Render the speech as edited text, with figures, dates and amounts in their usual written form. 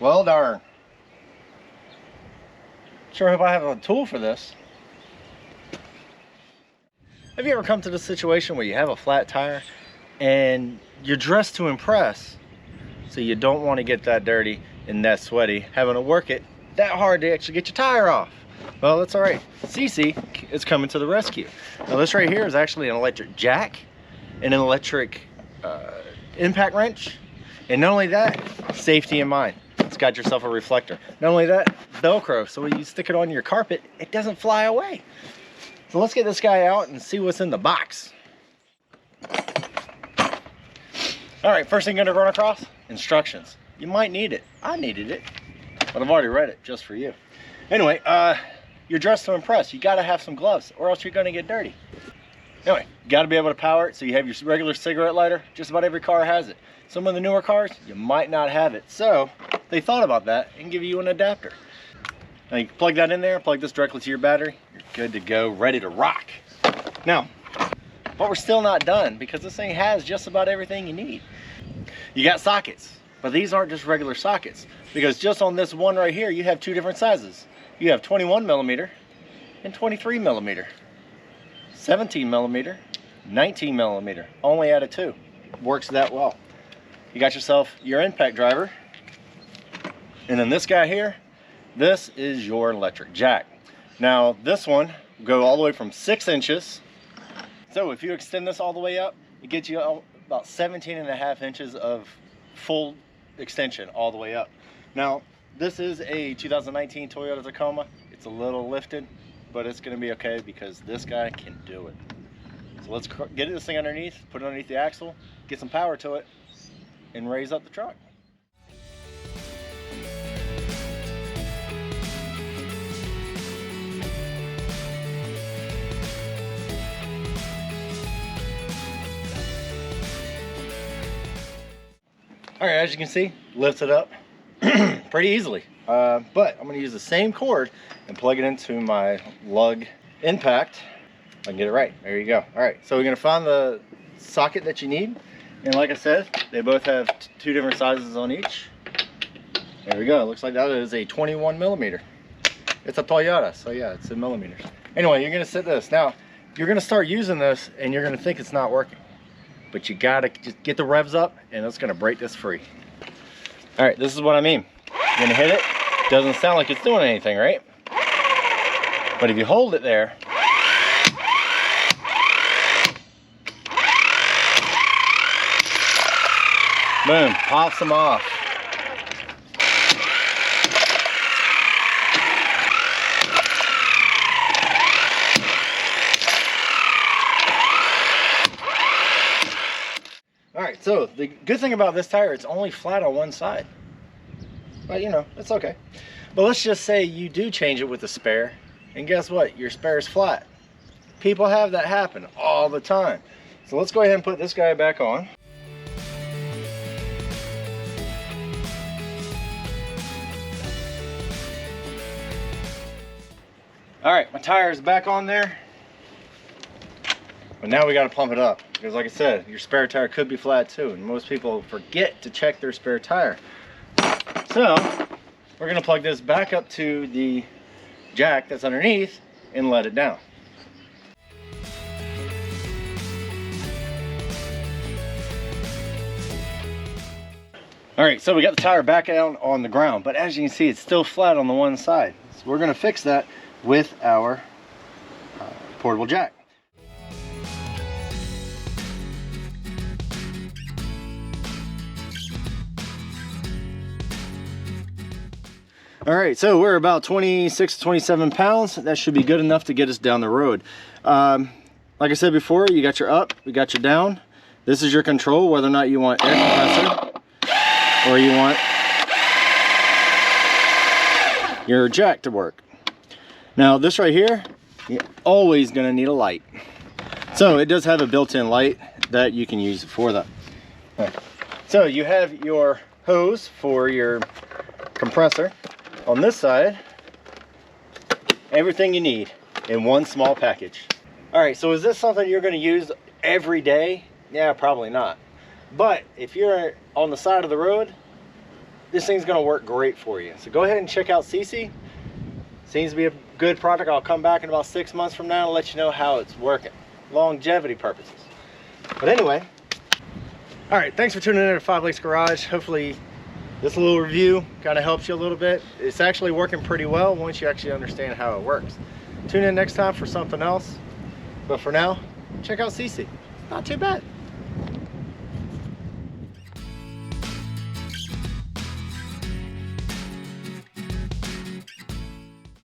Well darn. Sure hope I have a tool for this. Have you ever come to the situation where you have a flat tire and you're dressed to impress, so you don't want to get that dirty and that sweaty, having to work it that hard to actually get your tire off? Well, that's all right. SeeSii is coming to the rescue. Now this right here is actually an electric jack and an electric impact wrench. And not only that, safety in mind. It's got yourself a reflector. Not only that, Velcro, so when you stick it on your carpet, it doesn't fly away. So let's get this guy out and see what's in the box. All right, first thing you're gonna run across, instructions. You might need it. I needed it, but I've already read it just for you. Anyway, you're dressed to impress. You gotta have some gloves or else you're gonna get dirty. Anyway, you gotta be able to power it, so you have your regular cigarette lighter. Just about every car has it. Some of the newer cars, you might not have it. So they thought about that and give you an adapter. Now you can plug that in there, plug this directly to your battery. You're good to go, ready to rock. Now, but we're still not done because this thing has just about everything you need. You got sockets, but these aren't just regular sockets, because just on this one right here, you have two different sizes. You have 21 millimeter and 23 millimeter, 17 millimeter, 19 millimeter, only added two. Works that well. You got yourself your impact driver, and then this guy here, this is your electric jack. Now this one will go all the way from 6 inches. So if you extend this all the way up, it gets you about 17.5 inches of full extension all the way up. Now this is a 2019 Toyota Tacoma. It's a little lifted, but it's going to be okay because this guy can do it. So let's get this thing underneath, put it underneath the axle, get some power to it, and raise up the truck. All right, as you can see, lifts it up pretty easily. But I'm going to use the same cord and plug it into my lug impact. I can get it right. There you go. All right, so we're going to find the socket that you need. And like I said, they both have two different sizes on each. There we go. It looks like that is a 21 millimeter. It's a Toyota, so yeah, it's in millimeters. Anyway, you're going to set this. Now, you're going to start using this and you're going to think it's not working. But you got to just get the revs up and it's going to break this free. All right, this is what I mean. You're going to hit it. Doesn't sound like it's doing anything, right? But if you hold it there, boom, pops them off. All right, so the good thing about this tire, it's only flat on one side. But you know, it's okay. But let's just say you do change it with a spare, and guess what? Your spare is flat. People have that happen all the time. So let's go ahead and put this guy back on. All right, my tire is back on there. But now we got to pump it up because like I said, your spare tire could be flat too, and most people forget to check their spare tire. So we're going to plug this back up to the jack that's underneath and let it down. All right, so we got the tire back out on the ground, but as you can see, it's still flat on the one side. So we're going to fix that with our portable jack. All right, so we're about 26 to 27 pounds. That should be good enough to get us down the road. Like I said before, you got your up, we got your down. This is your control, whether or not you want air compressor or you want your jack to work. Now this right here, you're always gonna need a light. So it does have a built-in light that you can use for that. Right. So you have your hose for your compressor. On this side, everything you need in one small package. All right, so is this something you're gonna use every day? Yeah, probably not. But if you're on the side of the road, this thing's gonna work great for you. So go ahead and check out SeeSii. Seems to be a good product. I'll come back in about 6 months from now and let you know how it's working, longevity purposes. But anyway, all right, thanks for tuning in to 5 Lakes Garage. Hopefully this little review kind of helps you a little bit. It's actually working pretty well once you actually understand how it works. Tune in next time for something else. But for now, check out SeeSii. Not too bad.